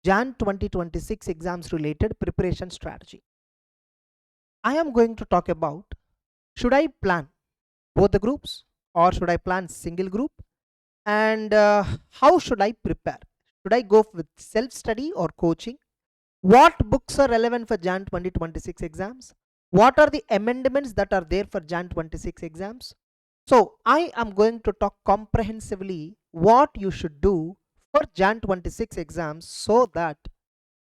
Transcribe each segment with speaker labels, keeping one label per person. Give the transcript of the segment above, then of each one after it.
Speaker 1: Jan 2026 exams related preparation strategy. I am going to talk about, should I plan both the groups or should I plan single group, and how should I prepare? Should I go with self study or coaching? What books are relevant for Jan 2026 exams? What are the amendments that are there for Jan 26 exams? So I am going to talk comprehensively what you should do for Jan 26 exams, so that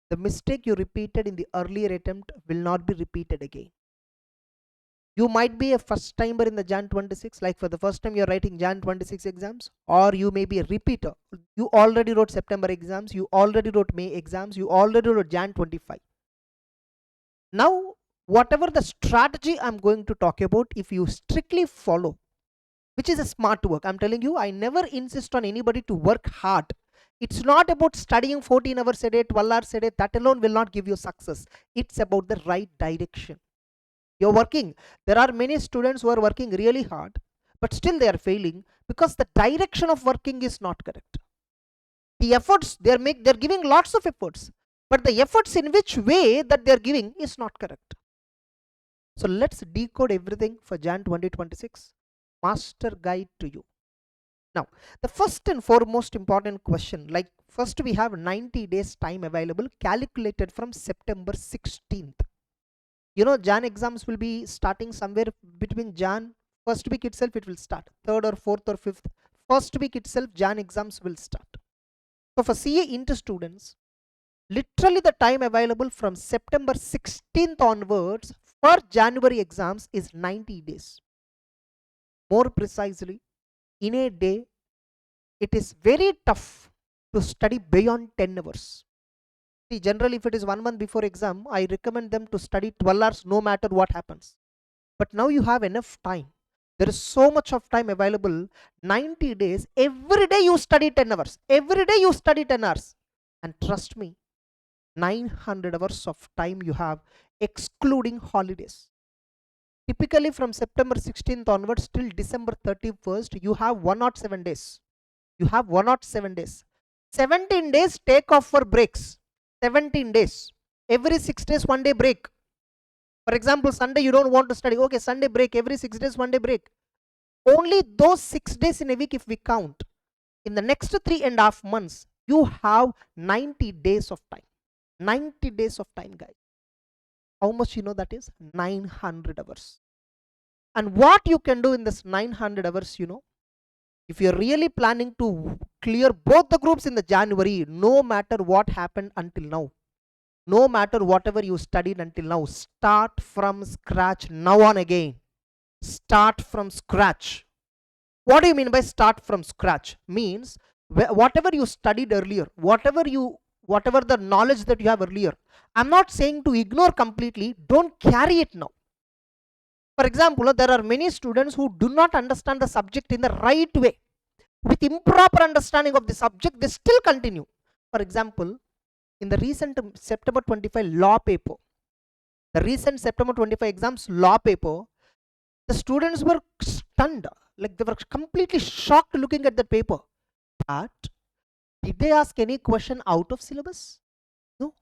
Speaker 1: the mistake you repeated in the earlier attempt will not be repeated again. You might be a first timer in the Jan 26, like for the first time you're writing Jan 26 exams, or you may be a repeater. You already wrote September exams, you already wrote May exams, you already wrote Jan 25. Now, whatever the strategy I'm going to talk about, if you strictly follow, which is a smart work, I'm telling you, I never insist on anybody to work hard. It's not about studying 14 hours a day, 12 hours a day. That alone will not give you success. It's about the right direction. You're working. There are many students who are working really hard, but still they are failing because the direction of working is not correct. The efforts they're giving lots of efforts, but the efforts in which way that they're giving is not correct. So let's decode everything for Jan 2026. Master guide to you. Now, the first and foremost important question, like first we have 90 days time available, calculated from September 16th. You know, Jan exams will be starting somewhere between Jan, first week itself it will start, 3rd or 4th or 5th. First week itself Jan exams will start. So for CA Inter students, literally the time available from September 16th onwards for January exams is 90 days. More precisely, in a day, it is very tough to study beyond 10 hours. See, generally if it is 1 month before exam, I recommend them to study 12 hours no matter what happens. But now you have enough time. There is so much of time available, 90 days, every day you study 10 hours. Every day you study 10 hours. And trust me, 900 hours of time you have, excluding holidays. Typically from September 16th onwards till December 31st, you have 107 days. You have 107 days. 17 days take off for breaks. 17 days. Every 6 days, 1 day break. For example, Sunday you don't want to study. Okay, Sunday break. Every 6 days, 1 day break. Only those 6 days in a week, if we count, in the next 3.5 months, you have 90 days of time. 90 days of time, guys. How much you know that is? 900 hours. And what you can do in this 900 hours, you know, if you're really planning to clear both the groups in the January, no matter what happened until now, no matter whatever you studied until now, start from scratch now on again. Start from scratch. What do you mean by start from scratch? Means whatever you studied earlier, whatever the knowledge that you have earlier, I'm not saying to ignore completely, don't carry it now. For example, there are many students who do not understand the subject in the right way. With improper understanding of the subject, they still continue. For example, in the recent September 25 law paper, the recent September 25 exams law paper, the students were stunned, like they were completely shocked looking at the paper. But did they ask any question out of syllabus? No.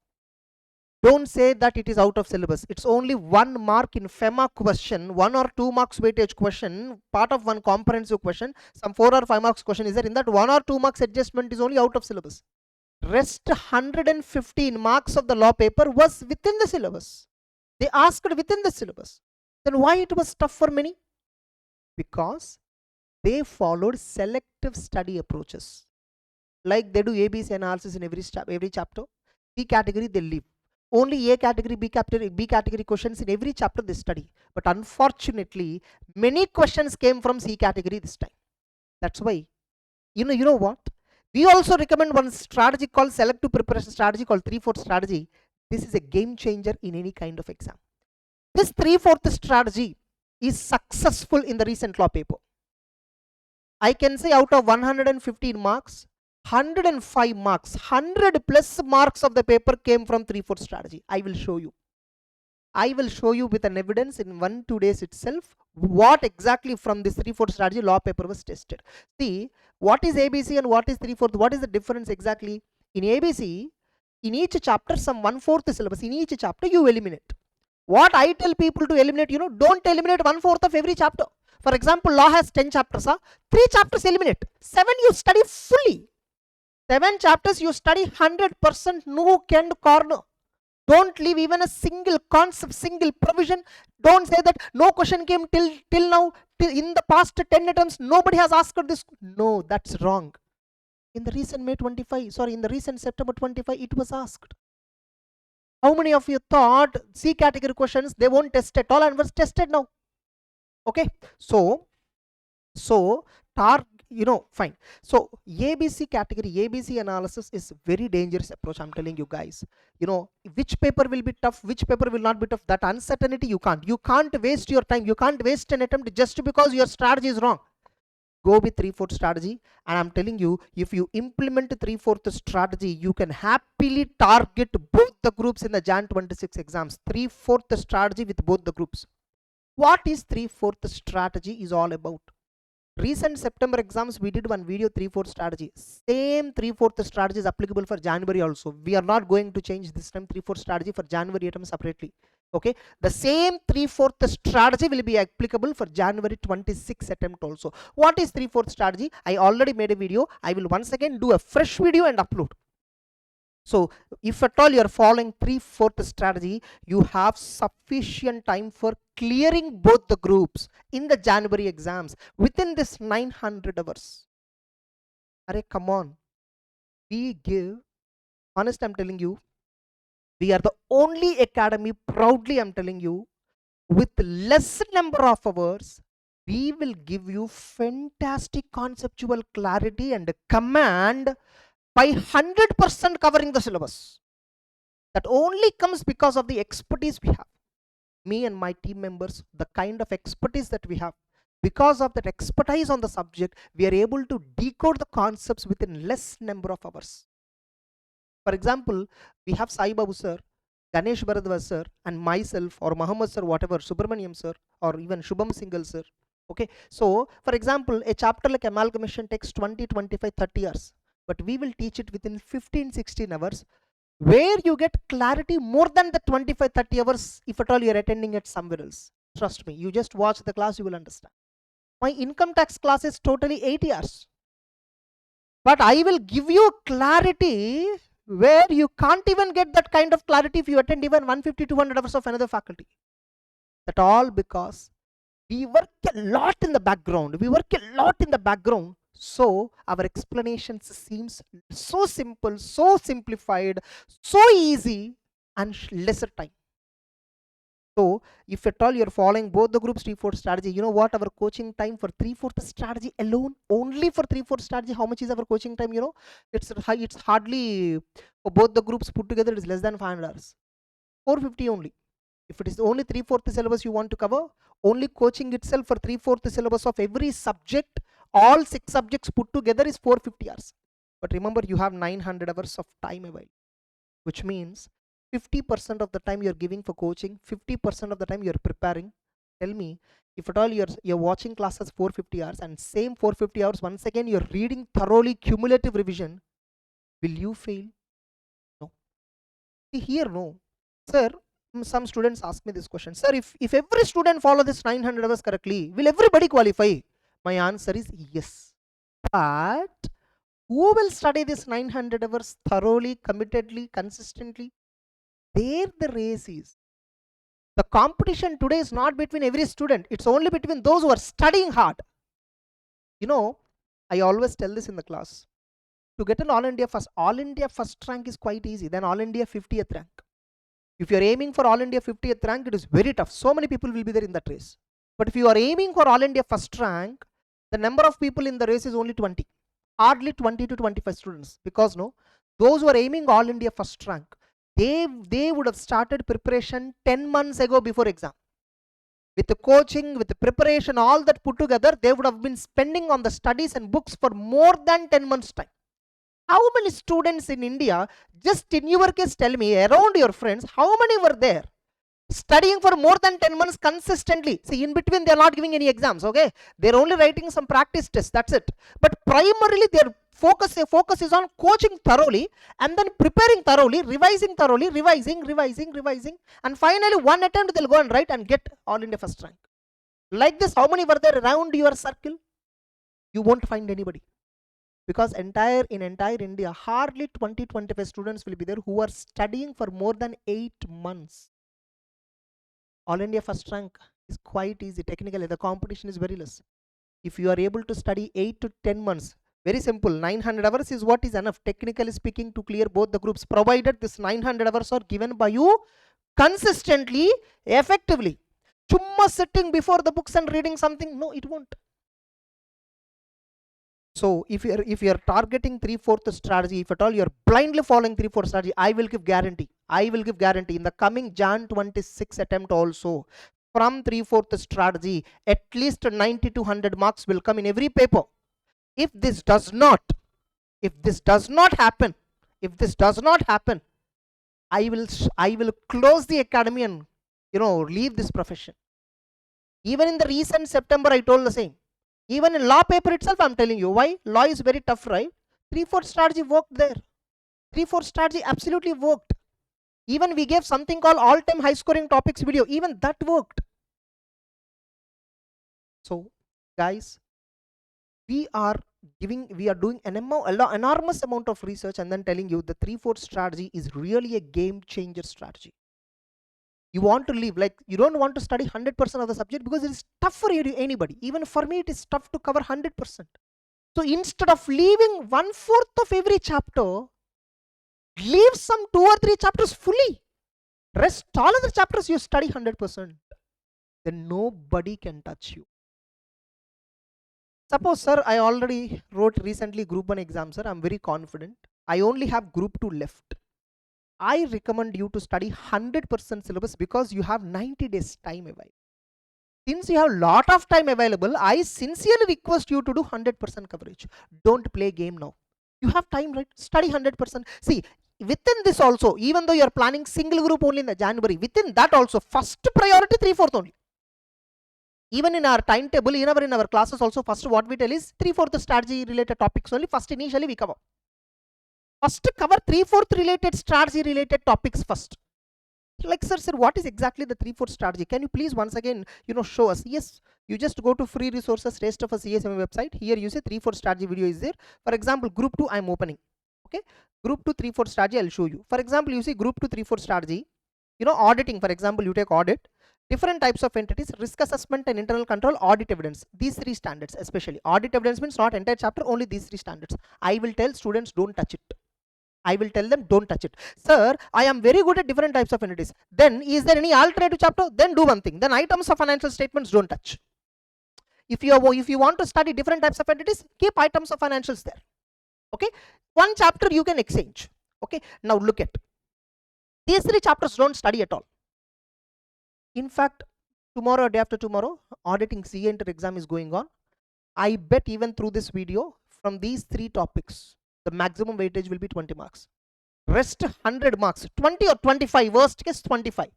Speaker 1: Don't say that it is out of syllabus. It's only 1 mark in FEMA question, 1 or 2 marks weightage question, part of one comprehensive question, some 4 or 5 marks question is there. In that 1 or 2 marks adjustment is only out of syllabus. Rest 115 marks of the law paper was within the syllabus. They asked within the syllabus. Then why it was tough for many? Because they followed selective study approaches. Like they do ABC analysis in every chapter. C category they leave. Only A category, B category questions in every chapter they study. But unfortunately, many questions came from C category this time. That's why, you know what? We also recommend one strategy called selective preparation strategy called 3/4 strategy. This is a game changer in any kind of exam. This 3/4 strategy is successful in the recent law paper. I can say out of 115 marks, 105 marks, 100 plus marks of the paper came from 3/4 strategy. I will show you. I will show you with an evidence in 1-2 days itself what exactly from this 3/4 strategy law paper was tested. See, what is ABC and what is 3/4? What is the difference exactly? In ABC, In each chapter, some 1/4 syllabus. In each chapter, you eliminate. What I tell people to eliminate, don't eliminate 1/4 of every chapter. For example, law has 10 chapters. 3 chapters eliminate. 7 you study fully. 7 chapters you study 100%, nook and corner. Don't leave even a single concept, single provision. Don't say that no question came till now. In the past 10 attempts, nobody has asked this. No, that's wrong. In the recent September 25, it was asked. How many of you thought C category questions, they won't test at all, and was tested now? Okay, so fine. So ABC category, ABC analysis is very dangerous approach. I'm telling you guys. Which paper will be tough, which paper will not be tough. That uncertainty you can't waste your time. You can't waste an attempt just because your strategy is wrong. Go with 3/4 strategy, and I'm telling you, if you implement 3/4 strategy, you can happily target both the groups in the Jan 26 exams. 3/4 strategy with both the groups. What is 3/4 strategy is all about? Recent September exams, we did one video, 3/4 strategy. Same 3/4 strategy is applicable for January also. We are not going to change this time 3/4 strategy for January attempt separately. Okay, the same 3/4 strategy will be applicable for January 26 attempt also. What is 3/4 strategy? I already made a video. I will once again do a fresh video and upload. So if at all you are following 3/4 strategy, you have sufficient time for clearing both the groups in the January exams within this 900 hours. Arey, come on. We give, honest, I'm telling you, we are the only academy, proudly I'm telling you, with less number of hours, we will give you fantastic conceptual clarity and command by 100% covering the syllabus. That only comes because of the expertise we have. Me and my team members, the kind of expertise that we have. Because of that expertise on the subject, we are able to decode the concepts within less number of hours. For example, we have Sai Babu sir, Ganesh Bharadwaj sir, and myself, or Muhammad sir, whatever, Subramaniam sir, or even Shubham Singhal sir. Okay, so for example, a chapter like amalgamation takes 20, 25, 30 hours. But we will teach it within 15, 16 hours, where you get clarity more than the 25, 30 hours if at all you are attending it somewhere else. Trust me, you just watch the class, you will understand. My income tax class is totally 80 hours. But I will give you clarity where you can't even get that kind of clarity if you attend even 150, 200 hours of another faculty. That all because we work a lot in the background. So our explanations seems so simple, so simplified, so easy, and lesser time. So if at all you're following both the groups 3/4 strategy, you know what our coaching time for 3/4 strategy alone, only for 3/4 strategy, how much is our coaching time? It's hardly, for both the groups put together, it is less than 500 hours. 450 only. If it is only 3/4 syllabus you want to cover, only coaching itself for 3/4 syllabus of every subject, all 6 subjects put together, is 450 hours. But remember, you have 900 hours of time available, which means 50% of the time you're giving for coaching, 50% of the time you're preparing. Tell me, if at all you're watching classes 450 hours, and same 450 hours once again you're reading thoroughly cumulative revision, will you fail? No. See here, no. Sir, some students ask me this question. Sir, if every student follow this 900 hours correctly, will everybody qualify? My answer is yes. But who will study this 900 hours thoroughly, committedly, consistently? There the race is. The competition today is not between every student. It's only between those who are studying hard. I always tell this in the class. To get an All India first rank is quite easy. Then All India 50th rank. If you are aiming for All India 50th rank, it is very tough. So many people will be there in that race. But if you are aiming for All India first rank, the number of people in the race is only 20. Hardly 20 to 25 students. Because those who are aiming All India first rank, they would have started preparation 10 months ago before exam. With the coaching, with the preparation, all that put together, they would have been spending on the studies and books for more than 10 months time. How many students in India, just in your case, tell me, around your friends, how many were there studying for more than 10 months consistently. See, in between they're not giving any exams, okay? They're only writing some practice tests, that's it. But primarily their focus is on coaching thoroughly and then preparing thoroughly, revising thoroughly, revising, and finally one attempt they'll go and write and get all India first rank. Like this, how many were there around your circle? You won't find anybody. Because in entire India, hardly 20-25 students will be there who are studying for more than 8 months. All India first rank is quite easy. Technically, the competition is very less. If you are able to study 8 to 10 months, very simple, 900 hours is what is enough, technically speaking, to clear both the groups, provided this 900 hours are given by you consistently, effectively. Chumma sitting before the books and reading something, no, it won't. So if you're targeting 3/4 strategy, if at all you're blindly following 3/4 strategy, I will give guarantee in the coming Jan 26 attempt also, from 3/4 strategy, at least 90 to 100 marks will come in every paper. If this does not happen, I will close the academy and leave this profession. Even in the recent September, I told the same. Even in law paper itself, I'm telling you. Why? Law is very tough, right? 3/4 strategy worked there. 3/4 strategy absolutely worked. Even we gave something called all-time high-scoring topics video. Even that worked. So, guys, we are doing an enormous amount of research and then telling you the 3/4 strategy is really a game-changer strategy. You want to leave, like you don't want to study 100% of the subject because it is tough for anybody. Even for me, it is tough to cover 100%. So instead of leaving 1/4 of every chapter, leave some 2 or 3 chapters fully. Rest all other chapters you study 100%. Then nobody can touch you. Suppose, sir, I already wrote recently group 1 exam, sir. I'm very confident. I only have group 2 left. I recommend you to study 100% syllabus because you have 90 days time available. Since you have lot of time available, I sincerely request you to do 100% coverage. Don't play game now. You have time, right? Study 100%. See, within this also, even though you are planning single group only in the January, within that also, first priority 3/4 only. Even in our timetable, in our classes also, first what we tell is 3/4 strategy related topics only. First initially we cover. First cover 3/4 related strategy related topics first. Like, sir, what is exactly the 3/4 strategy? Can you please once again, show us? Yes, you just go to free resources, rest of a CSMA website. Here you say 3/4 strategy video is there. For example, group 2 I'm opening. Okay, group 2 3/4 strategy I'll show you. For example, you see group 2 3/4 strategy. Auditing, for example, you take audit, different types of entities, risk assessment and internal control, audit evidence. These 3 standards, especially audit evidence means not entire chapter, only these 3 standards. I will tell students don't touch it. I will tell them don't touch it. Sir, I am very good at different types of entities. Then is there any alternative chapter? Then do one thing. Then items of financial statements don't touch. If you want to study different types of entities, keep items of financials there. Okay, one chapter you can exchange. Okay, now look at these 3 chapters. Don't study at all. In fact, tomorrow or day after tomorrow, auditing CA inter exam is going on. I bet even through this video, from these 3 topics, the maximum weightage will be 20 marks. Rest 100 marks, 20 or 25, worst case 25.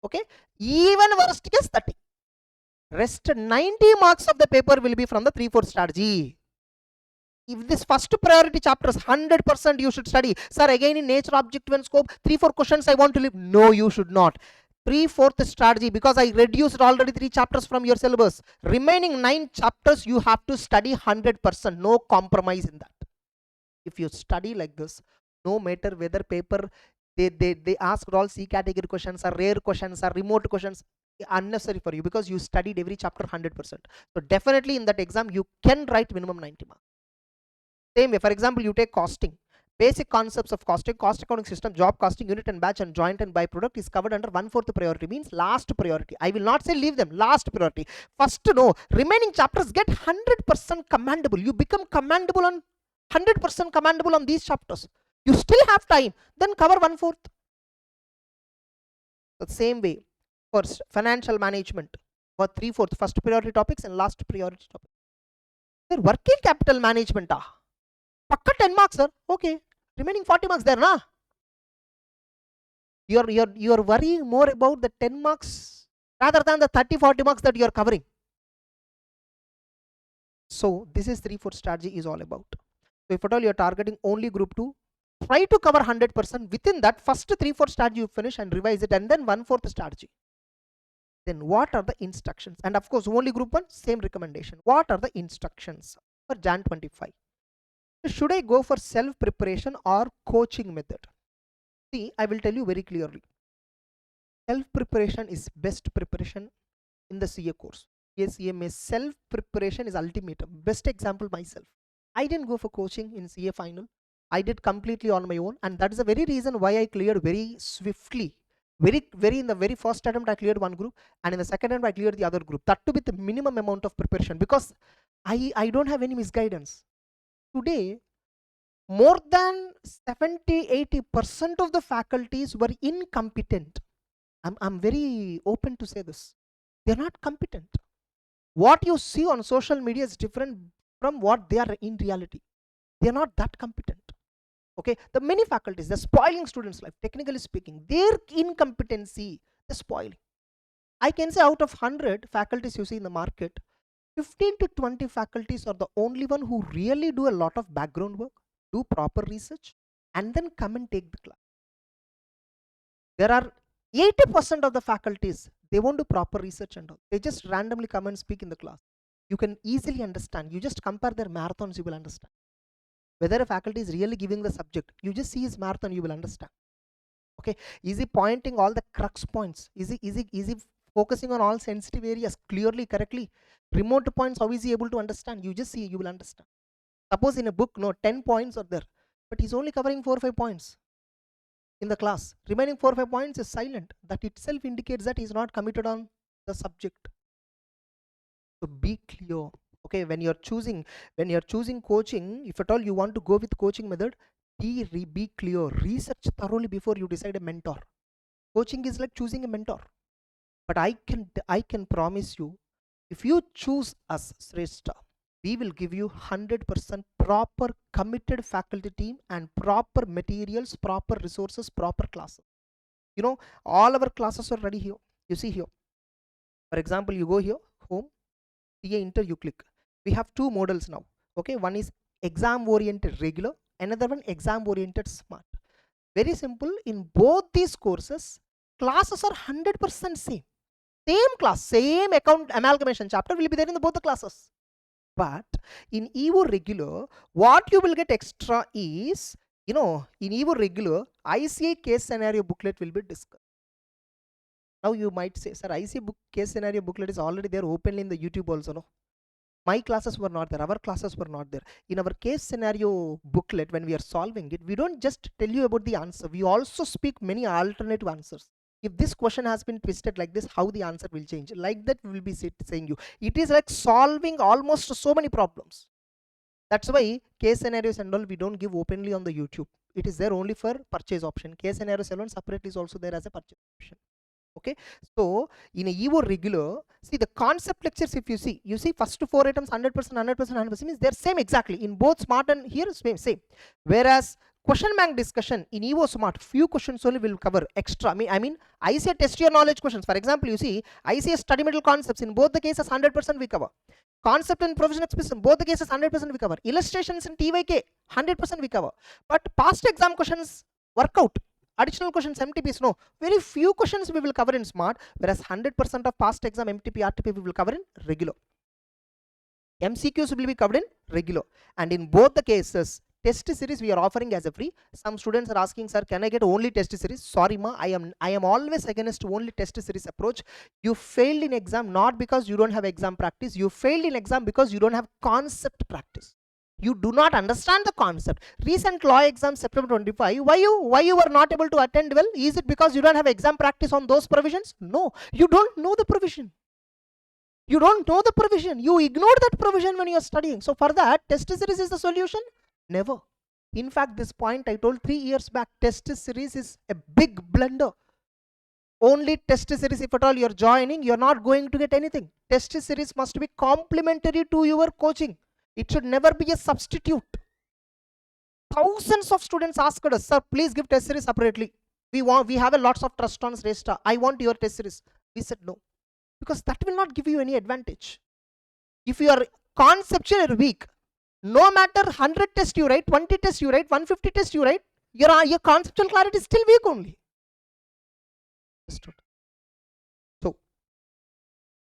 Speaker 1: Okay, even worst case 30. Rest 90 marks of the paper will be from the 3/4 strategy. If this first priority chapters 100% you should study. Sir, again in nature, objective and scope, 3/4 questions I want to leave. No, you should not. 3/4 strategy, because I reduced already 3 chapters from your syllabus. Remaining 9 chapters you have to study 100%. No compromise in that. If you study like this, no matter whether paper they asked all C category questions or rare questions or remote questions, unnecessary for you because you studied every chapter 100%. So definitely in that exam you can write minimum 90 marks. Same way, for example, you take costing. Basic concepts of costing, cost accounting system, job costing, unit and batch, and joint and byproduct is covered under 1/4 priority, means last priority. I will not say leave them, last priority. First, no, remaining chapters get 100% commandable. You become commandable on 100% commandable on these chapters. You still have time, then cover 1/4. The same way, first financial management for 3/4, first priority topics and last priority topics. Then working capital management, pakka 10 marks, sir. Okay, remaining 40 marks there, na? You're worrying more about the 10 marks rather than the 30-40 marks that you're covering. So this is 3/4 strategy is all about. So if at all you're targeting only group 2, try to cover 100%. Within that, first 3/4 strategy you finish and revise it, and then 1/4 strategy. Then what are the instructions? And of course, only group 1, same recommendation. What are the instructions for Jan 25? Should I go for self-preparation or coaching method? See, I will tell you very clearly. Self-preparation is best preparation in the CA course. CA self-preparation is ultimate. Best example, myself. I didn't go for coaching in CA final. I did completely on my own, and that is the very reason why I cleared very swiftly. Very in the very first attempt I cleared one group, and in the second attempt I cleared the other group. That too with the minimum amount of preparation, because I don't have any misguidance. Today, more than 70-80% of the faculties were incompetent. I'm very open to say this. They're not competent. What you see on social media is different from what they are in reality. They're not that competent. Okay, the many faculties, they're spoiling students' life. Technically speaking, their incompetency is spoiling. I can say out of 100 faculties you see in the market, 15 to 20 faculties are the only one who really do a lot of background work, do proper research, and then come and take the class. There are 80% of the faculties, they won't do proper research and all. They just randomly come and speak in the class. You can easily understand. You just compare their marathons, you will understand. Whether a faculty is really giving the subject, you just see his marathon, you will understand. Okay, is he pointing all the crux points? Is he focusing on all sensitive areas clearly, correctly? Remote points, how is he able to understand? You just see, you will understand. Suppose in a book, no, 10 points are there, but he's only covering 4 or 5 points in the class. Remaining 4 or 5 points is silent. That itself indicates that he's not committed on the subject. So be clear. Okay, when you're choosing coaching, if at all you want to go with coaching method, be clear. Research thoroughly before you decide a mentor. Coaching is like choosing a mentor. But I can promise you, if you choose us, Sreshta, we will give you 100% proper committed faculty team and proper materials, proper resources, proper classes. You know, all our classes are ready here. You see here. For example, you go here, home, CA Inter, you click. We have 2 models now. Okay, one is exam oriented regular, another one exam oriented smart. Very simple. In both these courses, classes are 100% same. Same class, same account amalgamation chapter will be there in both the classes. But in EVO regular, what you will get extra is, in EVO regular, ICA case scenario booklet will be discussed. Now you might say, sir, ICA case scenario booklet is already there openly in the YouTube also, no? My classes were not there, our classes were not there. In our case scenario booklet, when we are solving it, we don't just tell you about the answer, we also speak many alternative answers. If this question has been twisted like this, how the answer will change? Like that we will be saying you. It is like solving almost so many problems. That's why case scenarios and all we don't give openly on the YouTube. It is there only for purchase option. Case scenarios alone separately is also there as a purchase option. Okay, so in a EVO regular, see the concept lectures, if you see first 4 items 100%, 100%, 100% means they're same exactly in both smart and here same. Whereas question bank discussion in EVO smart, few questions only will cover extra. I mean ICA test your knowledge questions. For example, you see ICA study material concepts, in both the cases 100% we cover. Concept and provision expression, both the cases 100% we cover. Illustrations in TYK 100% we cover. But past exam questions work out. Additional questions, MTPs, no. Very few questions we will cover in smart, whereas 100% of past exam MTP, RTP we will cover in regular. MCQs will be covered in regular. And in both the cases, test series we are offering as a free. Some students are asking, sir, can I get only test series? Sorry ma, I am always against only test series approach. You failed in exam not because you don't have exam practice. You failed in exam because you don't have concept practice. You do not understand the concept. Recent law exam September 25, why you were not able to attend well? Is it because you don't have exam practice on those provisions? No, you don't know the provision. You don't know the provision. You ignore that provision when you are studying. So for that, test series is the solution? Never. In fact, this point I told 3 years back, test series is a big blunder. Only test series, if at all you are joining, you are not going to get anything. Test series must be complementary to your coaching. It should never be a substitute. Thousands of students asked us, sir, please give test series separately. We have a lots of trust on Shrestha. I want your test series. We said no, because that will not give you any advantage. If you are conceptually weak, no matter 100 tests you write, 20 tests you write, 150 tests you write, your conceptual clarity is still weak only. Understood?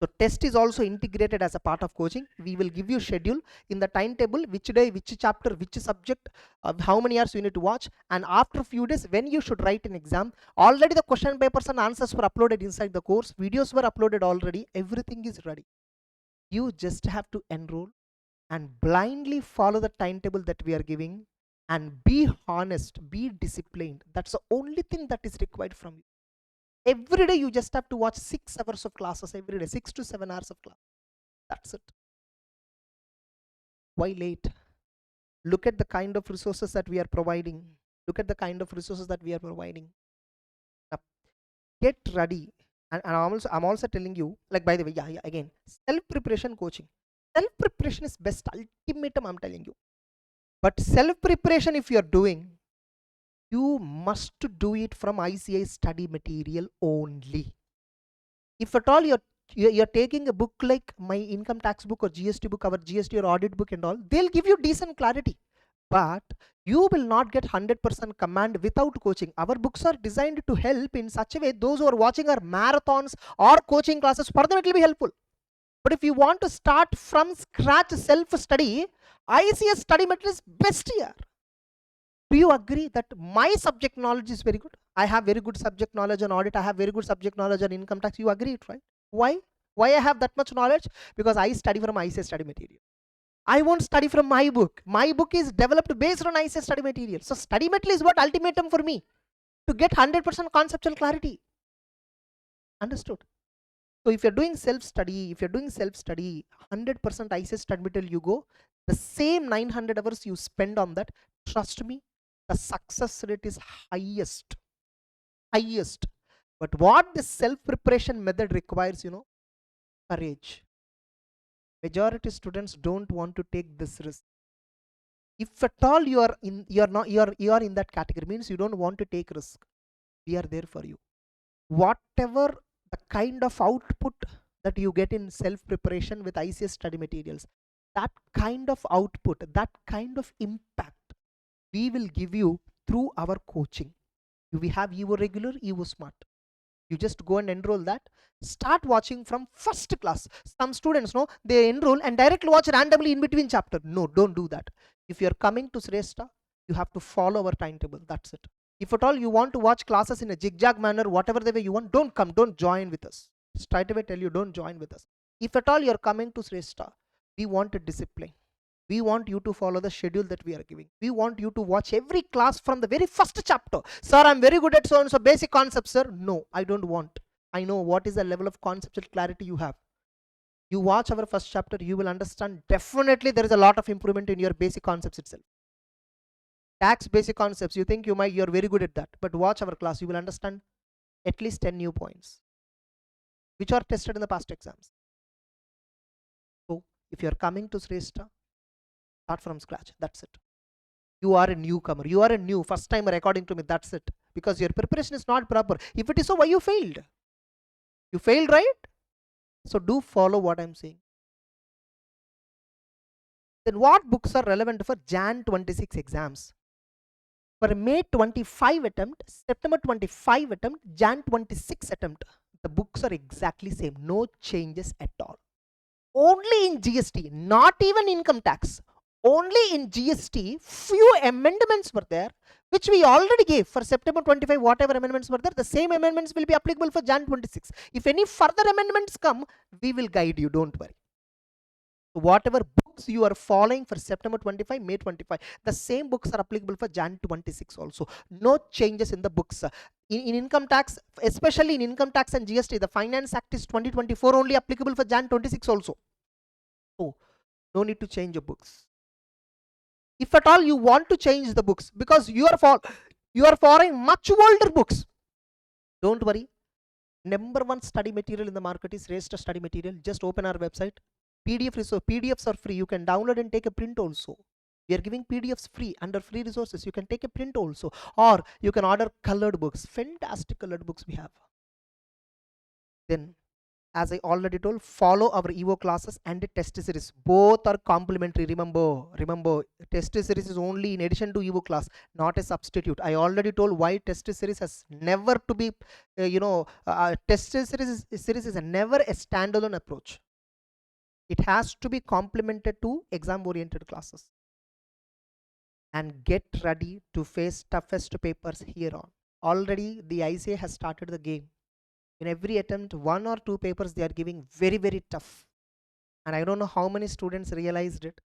Speaker 1: So test is also integrated as a part of coaching. We will give you schedule in the timetable, which day, which chapter, which subject, how many hours you need to watch, and after a few days when you should write an exam. Already the question papers and answers were uploaded inside the course, videos were uploaded already, everything is ready. You just have to enroll and blindly follow the timetable that we are giving, and be honest, be disciplined. That's the only thing that is required from you. Every day you just have to watch 6 hours of classes every day, 6 to 7 hours of class. That's it. Why late? Look at the kind of resources that we are providing. Look at the kind of resources that we are providing. Now, get ready. And I'm also telling you, like, by the way, yeah, again, self-preparation coaching. Self-preparation is best ultimatum, I'm telling you. But self-preparation, if you're doing, you must do it from ICI study material only. If at all you're taking a book like my income tax book or GST book, our GST or audit book and all, they'll give you decent clarity, but you will not get 100% command without coaching. Our books are designed to help in such a way those who are watching our marathons or coaching classes, for them it will be helpful. But if you want to start from scratch self-study, ICS study material is best here. Do you agree that my subject knowledge is very good? I have very good subject knowledge on audit. I have very good subject knowledge on income tax. You agree it, right? Why? Why I have that much knowledge? Because I study from ICS study material. I won't study from my book. My book is developed based on ICS study material. So study material is what ultimatum for me to get 100% conceptual clarity. Understood? So if you're doing self-study, 100% ICS study material you go, the same 900 hours you spend on that, trust me, the success rate is highest. But what the self-preparation method requires, courage. Majority students don't want to take this risk. If at all you are in that category, means you don't want to take risk. We are there for you. Whatever the kind of output that you get in self-preparation with ICS study materials, that kind of output, that kind of impact, we will give you through our coaching. We have EVO regular, EVO smart. You just go and enroll that. Start watching from first class. Some students, they enroll and directly watch randomly in between chapter. No, don't do that. If you're coming to Shrestha, you have to follow our timetable. That's it. If at all you want to watch classes in a zigzag manner, whatever the way you want, don't join with us. Straight away tell you, don't join with us. If at all you're coming to Shrestha, we want a discipline. We want you to follow the schedule that we are giving. We want you to watch every class from the very first chapter. Sir, I'm very good at so and so basic concepts, sir. No, I don't want. I know what is the level of conceptual clarity you have. You watch our first chapter, you will understand definitely there is a lot of improvement in your basic concepts itself. Tax basic concepts, you think you're very good at that, but watch our class, you will understand at least 10 new points which are tested in the past exams. So if you're coming to Shrestha, start from scratch. That's it. You are a newcomer. You are a new first timer according to me. That's it. Because your preparation is not proper. If it is so, why you failed? You failed, right? So do follow what I'm saying. Then what books are relevant for Jan 26 exams? For May 25 attempt, September 25 attempt, Jan 26 attempt, the books are exactly same. No changes at all. Only in GST, not even income tax. Only in GST, few amendments were there, which we already gave for September 25. Whatever amendments were there, the same amendments will be applicable for Jan 26. If any further amendments come, we will guide you. Don't worry. So whatever books you are following for September 25, May 25, the same books are applicable for Jan 26 also. No changes in the books. In income tax, especially in income tax and GST, the Finance Act is 2024 only applicable for Jan 26 also. So no need to change your books. If at all you want to change the books, because you are following much older books, don't worry. Number one study material in the market is Shrestha study material. Just open our website. PDF resource, PDFs are free. You can download and take a print also. We are giving PDFs free under free resources. You can take a print also, or you can order colored books. Fantastic colored books we have. Then, as I already told, follow our EVO classes and the test series. Both are complementary. Remember, test series is only in addition to EVO class, not a substitute. I already told why test series has never to be, test series is never a standalone approach. It has to be complemented to exam oriented classes. And get ready to face toughest papers here on. Already the ICA has started the game. In every attempt, one or two papers they are giving very tough. And I don't know how many students realized it.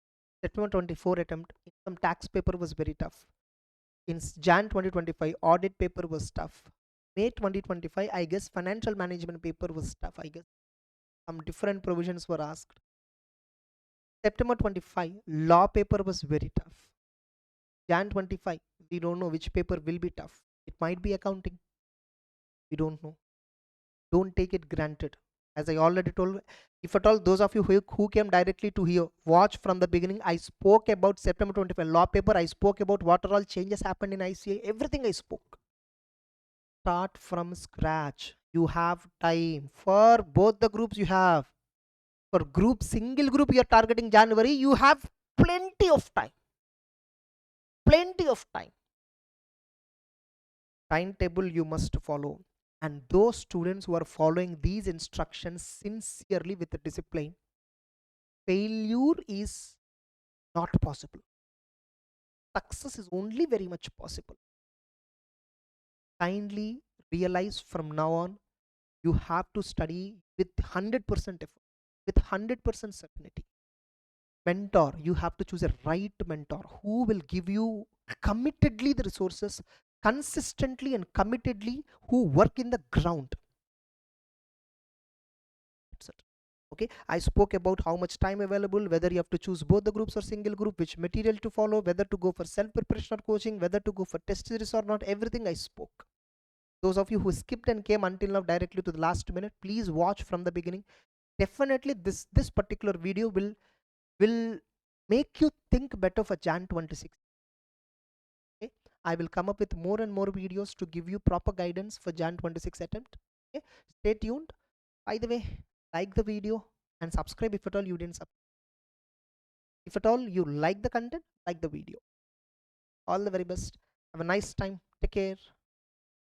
Speaker 1: September 24 attempt, income tax paper was very tough. In Jan 2025, audit paper was tough. May 2025, I guess financial management paper was tough. I guess some different provisions were asked. September 25, law paper was very tough. Jan 25, we don't know which paper will be tough. It might be accounting. We don't know. Don't take it granted. As I already told, if at all those of you who came directly to here, watch from the beginning. I spoke about September 25 law paper. I spoke about what are all changes happened in ICA. Everything I spoke. Start from scratch. You have time. For both the groups you have. For group, single group you are targeting January, you have plenty of time. Plenty of time. Timetable you must follow. And those students who are following these instructions sincerely with the discipline, failure is not possible. Success is only very much possible. Kindly realize from now on, you have to study with 100% effort, with 100% certainty. Mentor, you have to choose a right mentor who will give you committedly the resources, consistently and committedly, who work in the ground. That's it. Okay, I spoke about how much time available, whether you have to choose both the groups or single group, which material to follow, whether to go for self preparation or coaching, whether to go for test series or not. Everything I spoke. Those of you who skipped and came until now directly to the last minute, please watch from the beginning. Definitely this particular video will make you think better for Jan 26. Okay, I will come up with more and more videos to give you proper guidance for Jan 26 attempt. Okay, stay tuned. By the way, like the video and subscribe if at all you didn't subscribe. If at all you like the content, like the video. All the very best. Have a nice time. Take care.